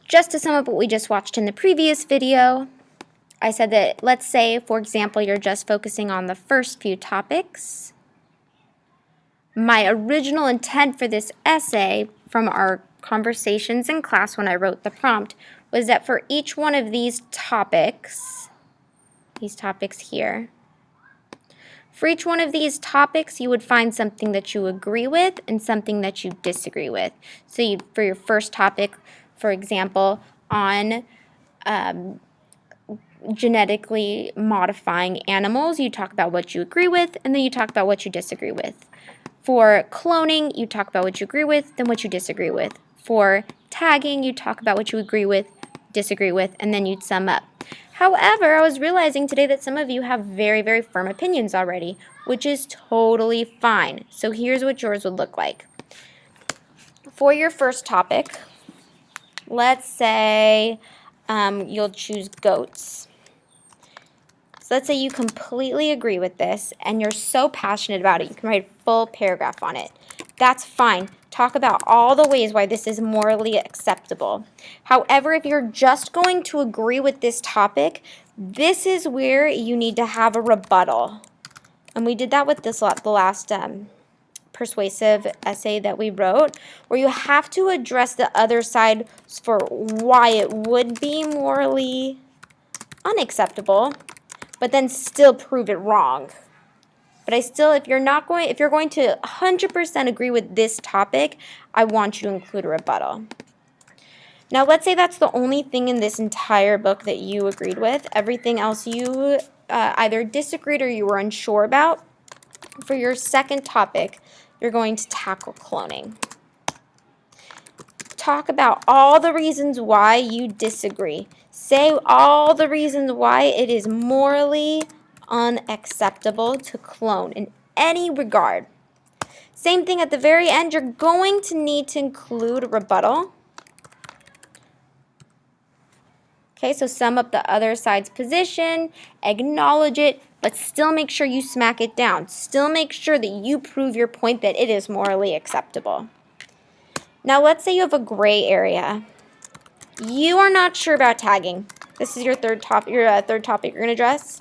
just to sum up what we just watched in the previous video, I said that, let's say, for example, you're just focusing on the first few topics. My original intent for this essay from our conversations in class when I wrote the prompt was that for each one of these topics here, for each one of these topics, you would find something that you agree with and something that you disagree with. So for your first topic, for example, on genetically modifying animals, you talk about what you agree with, and then you talk about what you disagree with. For cloning, you talk about what you agree with, then what you disagree with. For tagging, you talk about what you agree with, disagree with, and then you'd sum up. However, I was realizing today that some of you have very, very firm opinions already, which is totally fine. So here's what yours would look like. For your first topic, let's say you'll choose goats. So let's say you completely agree with this and you're so passionate about it, you can write a full paragraph on it. That's fine. Talk about all the ways why this is morally acceptable. However, if you're just going to agree with this topic, this is where you need to have a rebuttal. And we did that with the last persuasive essay that we wrote, where you have to address the other side for why it would be morally unacceptable, but then still prove it wrong. But if you're going to 100% agree with this topic, I want you to include a rebuttal. Now, let's say that's the only thing in this entire book that you agreed with. Everything else you either disagreed or you were unsure about. For your second topic, you're going to tackle cloning. Talk about all the reasons why you disagree. Say all the reasons why it is morally unacceptable to clone in any regard. Same thing at the very end, you're going to need to include a rebuttal. Okay, so sum up the other side's position, acknowledge it, but still make sure you smack it down. Still make sure that you prove your point that it is morally acceptable. Now let's say you have a gray area. You are not sure about tagging. This is your third topic you're going to address.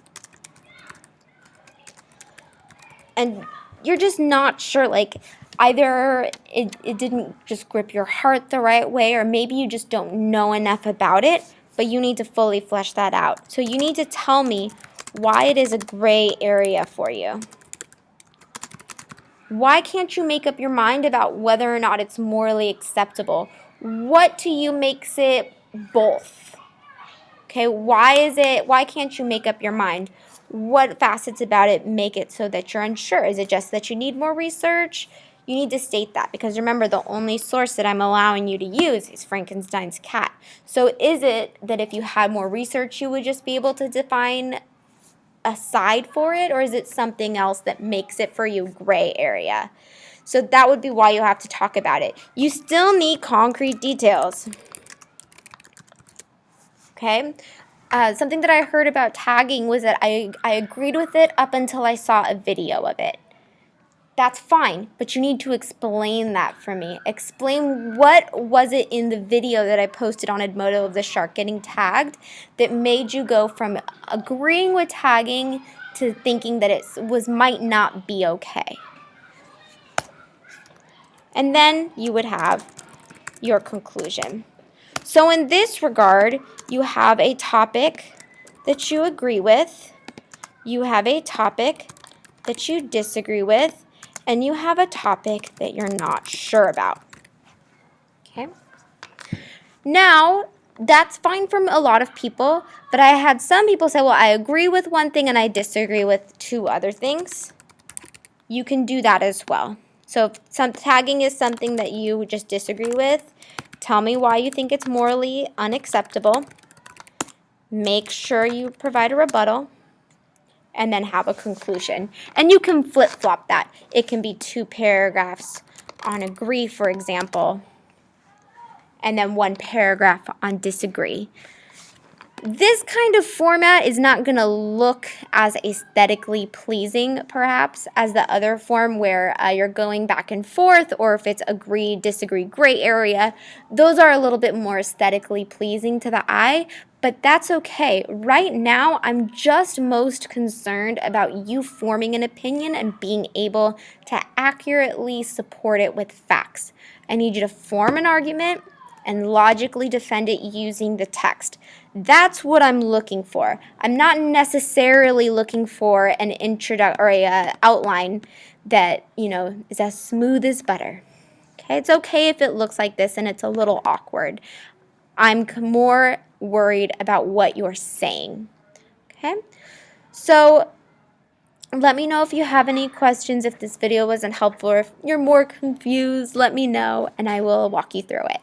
And you're just not sure, like either it didn't just grip your heart the right way, or maybe you just don't know enough about it, but you need to fully flesh that out. So you need to tell me why it is a gray area for you. Why can't you make up your mind about whether or not it's morally acceptable? What to you makes it both? Okay, why can't you make up your mind? What facets about it make it so that you're unsure? Is it just that you need more research? You need to state that, because remember, the only source that I'm allowing you to use is Frankenstein's cat. So is it that if you had more research, you would just be able to define a side for it, or is it something else that makes it for you gray area? So that would be why you have to talk about it. You still need concrete details. Okay? Something that I heard about tagging was that I agreed with it up until I saw a video of it. That's fine, but you need to explain that for me. Explain what was it in the video that I posted on Edmodo of the shark getting tagged that made you go from agreeing with tagging to thinking that it might not be okay. And then you would have your conclusion. So in this regard, you have a topic that you agree with, you have a topic that you disagree with, and you have a topic that you're not sure about. Okay? Now, that's fine from a lot of people, but I had some people say, well, I agree with one thing and I disagree with two other things. You can do that as well. So if some tagging is something that you just disagree with, tell me why you think it's morally unacceptable. Make sure you provide a rebuttal, and then have a conclusion. And you can flip-flop that. It can be 2 paragraphs on agree, for example, and then 1 paragraph on disagree. This kind of format is not going to look as aesthetically pleasing, perhaps, as the other form where you're going back and forth, or if it's agree, disagree, gray area. Those are a little bit more aesthetically pleasing to the eye, but that's okay. Right now, I'm just most concerned about you forming an opinion and being able to accurately support it with facts. I need you to form an argument and logically defend it using the text. That's what I'm looking for. I'm not necessarily looking for an introduction or a outline that, is as smooth as butter. Okay, it's okay if it looks like this and it's a little awkward. I'm more worried about what you're saying. Okay, so let me know if you have any questions, if this video wasn't helpful, or if you're more confused, let me know and I will walk you through it.